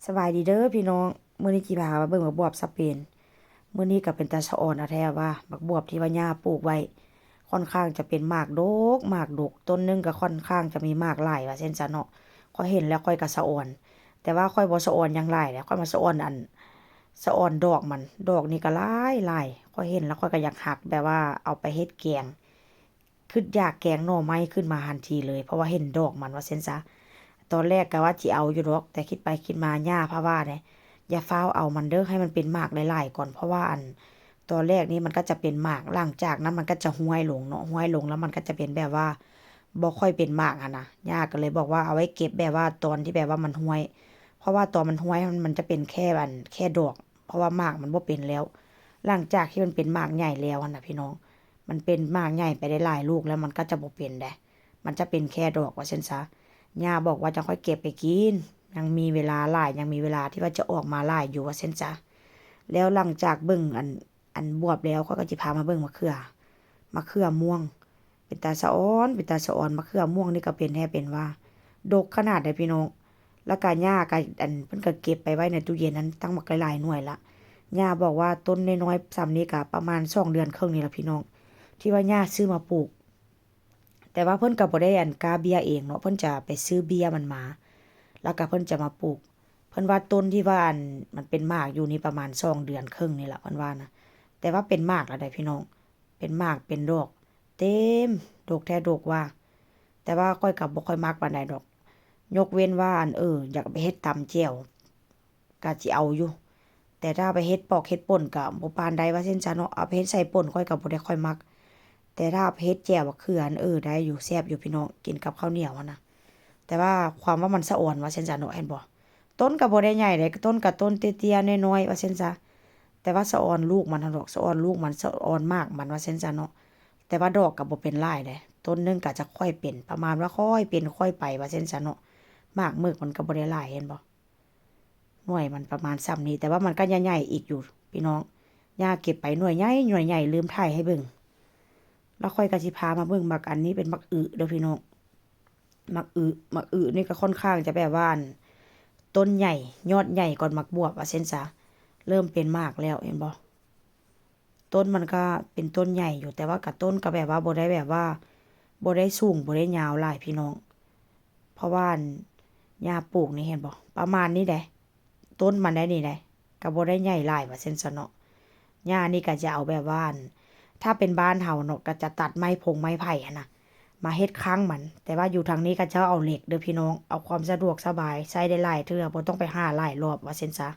สบายดีเด้อพี่น้องมื้อนี้สิพามาเบิ่งบักบวบสเปนมื้อนี้ก็เป็นตาสะอ่อนเอาแท้ว่าบักบวบที่ว่าย่าปลูกไว้ค่อนข้างจะเป็นหมากดกต้นหนึงก็ค่อนข้างจะมีหมากหลายว่าเช่นซะเนาะข้อยเห็นแล้วข้อยก็สะอ่อนแต่ว่าข้อยบ่สะอ่อนหยังหลายแหละข้อยมาสะอ่อนสะอ่อนดอกมันดอกนี่ก็หลายข้อยเห็นแล้วข้อยก็อยากหักแบบว่าเอาไปเฮ็ดแกงคิดอยากแกงหน่อไม้ขึ้นมาทันทีเลยเพราะว่าเห็นดอกมันว่าเช่นซะ ตอนแรกก็ว่าสิเอาอยู่ดอกแต่คิดไปคิดมาย่าพาว่าเนี่ยอย่าฟ้าวเอามันเด้อให้มันเป็นหมากหลายๆก่อนเพราะว่าตอนแรกนี่มันก็จะเป็นหมากหลังจากนั้นมันก็จะห้วยลงเนาะห้วยลงแล้วมันก็จะเป็นแบบว่าบ่ค่อยเป็นหมากนะย่าก็เลยบอกว่าเอาไว้เก็บแบบว่าตอนที่แบบว่ามันห้วยเพราะว่าตอนมันห้วยมันจะเป็นแค่ดอกเพราะว่าหมากมันบ่เป็นแล้วหลังจากที่มันเป็นหมากใหญ่แล้วนะพี่น้องมันเป็นหมากใหญ่ไปได้หลายลูกแล้วมันก็จะบ่เป็นได้มันจะเป็นแค่ดอกว่าเช่นซะ ย่าบอกว่าจะค่อยเก็บไปกินยังมีเวลาหลายยังมีเวลาที่ว่าจะออกมาหลายอยู่ว่าเส้นจ้ะแล้วหลังจากเบิ่งบวบแล้วเขาก็จะพามาเบิ่งมะเขือม่วงเป็นตาสะอ้อนมะเขือม่วงนี่ก็เป็นแท้เป็นว่าดกขนาดใดพี่น้องแล้วก็ย่าก็เพิ่นก็เก็บไปไว้ในตู้เย็นนั้นตั้งบักหลายๆหน่วยละย่าบอกว่าต้นน้อยๆส่ำนี้ก็ประมาณ2 เดือนครึ่งนี่ล่ะพี่น้องที่ว่าย่าซื้อมาปลูก แต่ว่าเพิ่นก็บ่ได้กาเบียเองเนาะเพิ่นจะไปซื้อเบียมันมาแล้วก็เพิ่นจะมาปลูกเพิ่นว่าต้นที่ว่ามันเป็นหมากอยู่นี่ประมาณ2 เดือนครึ่งนี่แหละเพิ่นว่านะแต่ว่าเป็นหมากแล้วได้พี่น้องเป็นหมากเป็นดอกเต็มดอกแท้ดอกว่าแต่ว่าค่อยก็บ่ค่อยมักปานใดดอกยกเว้นว่าอยากไปเฮ็ดตำแจ่วก็สิเอาอยู่แต่ถ้าไปเฮ็ดปอกเฮ็ดป่นก็บ่ปานใดว่าซั่นซะเนาะเอาไปเฮ็ดใส่ป่นค่อยก็บ่ได้ค่อยมัก แต่ถ้าเพชรแจ่วบักเขือได้อยู่แซ่บอยู่พี่น้องกินกับข้าวเหนียวนะแต่ว่าความว่ามันสะอ่อนว่าเช่นซะเนาะเห็นบ่ต้นก็บ่ได้ใหญ่เลยต้นก็ต้นเตี้ยๆน้อยๆว่าเช่นซะแต่ว่าสะอ่อนลูกมันหั่นดอกสะอ่อนลูกมันสะอ่อนมากมันว่าเช่นซะเนาะแต่ว่าดอกก็บ่เป็นหลายเดะต้นหนึงก็จะค่อยเป็นประมาณว่าค่อยเป็นค่อยไปว่าเช่นซะเนาะมากมึกมันก็บ่ได้หลายเห็นบ่หน่วยมันประมาณส่ำนี้แต่ว่ามันก็ใหญ่ๆอีกอยู่พี่น้องย่าเก็บไปหน่วยใหญ่ลืมถ่ายให้เบิ่ง แล้วค่อยก็สิพามาเบิ่งมักอันนี้เป็นมักอึเด้อพี่น้องมักอึนี่ก็ค่อนข้างจะแบบว่าต้นใหญ่ยอดใหญ่ก่อนมักบวบว่าเช่นซะเริ่มเป็นมากแล้วเห็นบ่ต้นมันก็เป็นต้นใหญ่อยู่แต่ว่ากับต้นก็แบบว่าบ่ได้แบบว่าบ่ได้สูงบ่ได้ยาวหลายพี่น้องเพราะว่าหญ้าปลูกนี่เห็นบ่ประมาณนี้แหละต้นมันได้นี่แหละก็บ่ได้ใหญ่หลายว่าเช่นซะเนาะหญ้านี่ก็จะเอาแบบว่าถ้าเป็นบ้านเฮาเนาะก็จะตัดไม้ไผ่อะนะมาเฮ็ดค้างมันแต่ว่าอยู่ทางนี้ก็จะเอาเหล็กเด้อพี่น้องเอาความสะดวกสบายใช้ได้หลายเทื่อบ่ต้องไปหาหลายรอบว่าเช่นซะ